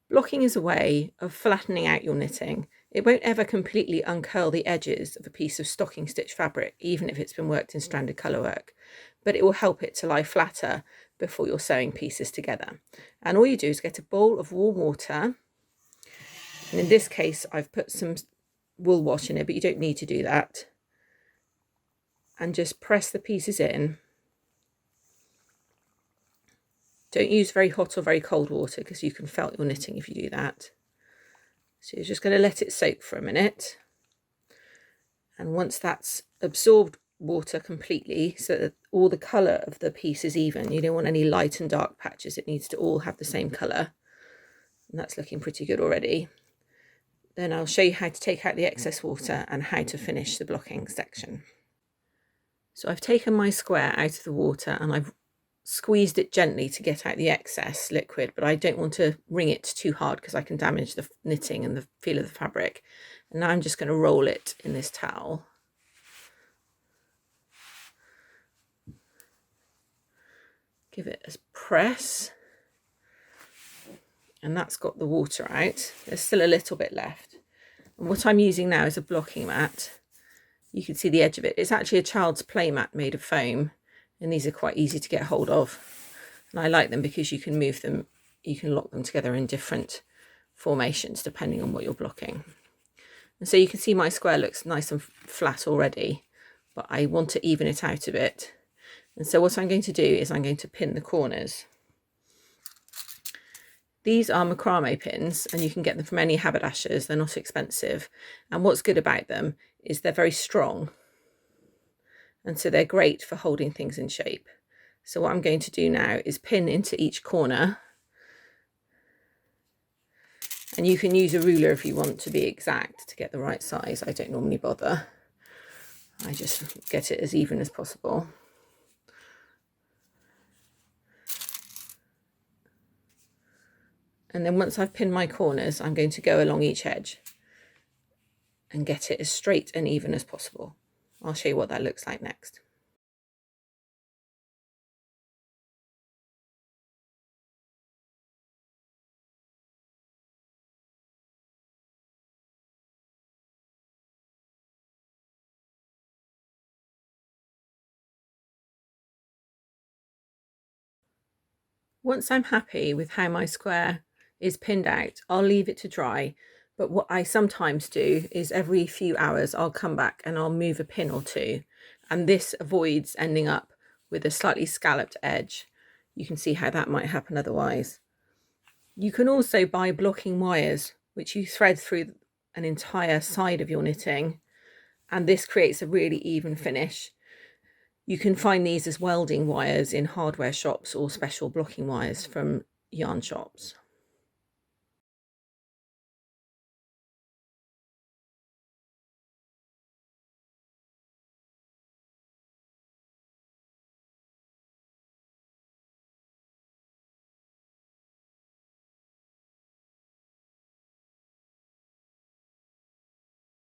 Blocking is a way of flattening out your knitting. It won't ever completely uncurl the edges of a piece of stocking stitch fabric, even if it's been worked in stranded colour work, but it will help it to lie flatter before you're sewing pieces together. And all you do is get a bowl of warm water, and in this case I've put some wool wash in it, but you don't need to do that, and just press the pieces in. Don't use very hot or very cold water because you can felt your knitting if you do that. So you're just going to let it soak for a minute. And once that's absorbed water completely, so that all the colour of the piece is even, you don't want any light and dark patches, it needs to all have the same colour. And that's looking pretty good already. Then I'll show you how to take out the excess water and how to finish the blocking section. So I've taken my square out of the water and I've squeezed it gently to get out the excess liquid, but I don't want to wring it too hard because I can damage the knitting and the feel of the fabric. And now I'm just going to roll it in this towel. Give it a press, and that's got the water out. There's still a little bit left. And what I'm using now is a blocking mat. You can see the edge of it. It's actually a child's play mat made of foam, and these are quite easy to get hold of. And I like them because you can move them, you can lock them together in different formations depending on what you're blocking. And so you can see my square looks nice and flat already, but I want to even it out a bit. And so what I'm going to do is I'm going to pin the corners. These are macrame pins, and you can get them from any haberdashers. They're not expensive. And what's good about them is they're very strong. And so they're great for holding things in shape. So what I'm going to do now is pin into each corner. And you can use a ruler if you want to be exact to get the right size. I don't normally bother. I just get it as even as possible. And then once I've pinned my corners, I'm going to go along each edge and get it as straight and even as possible. I'll show you what that looks like next. Once I'm happy with how my square is pinned out, I'll leave it to dry. But what I sometimes do is every few hours I'll come back and I'll move a pin or two, and this avoids ending up with a slightly scalloped edge. You can see how that might happen otherwise. You can also buy blocking wires which you thread through an entire side of your knitting, and this creates a really even finish. You can find these as welding wires in hardware shops or special blocking wires from yarn shops.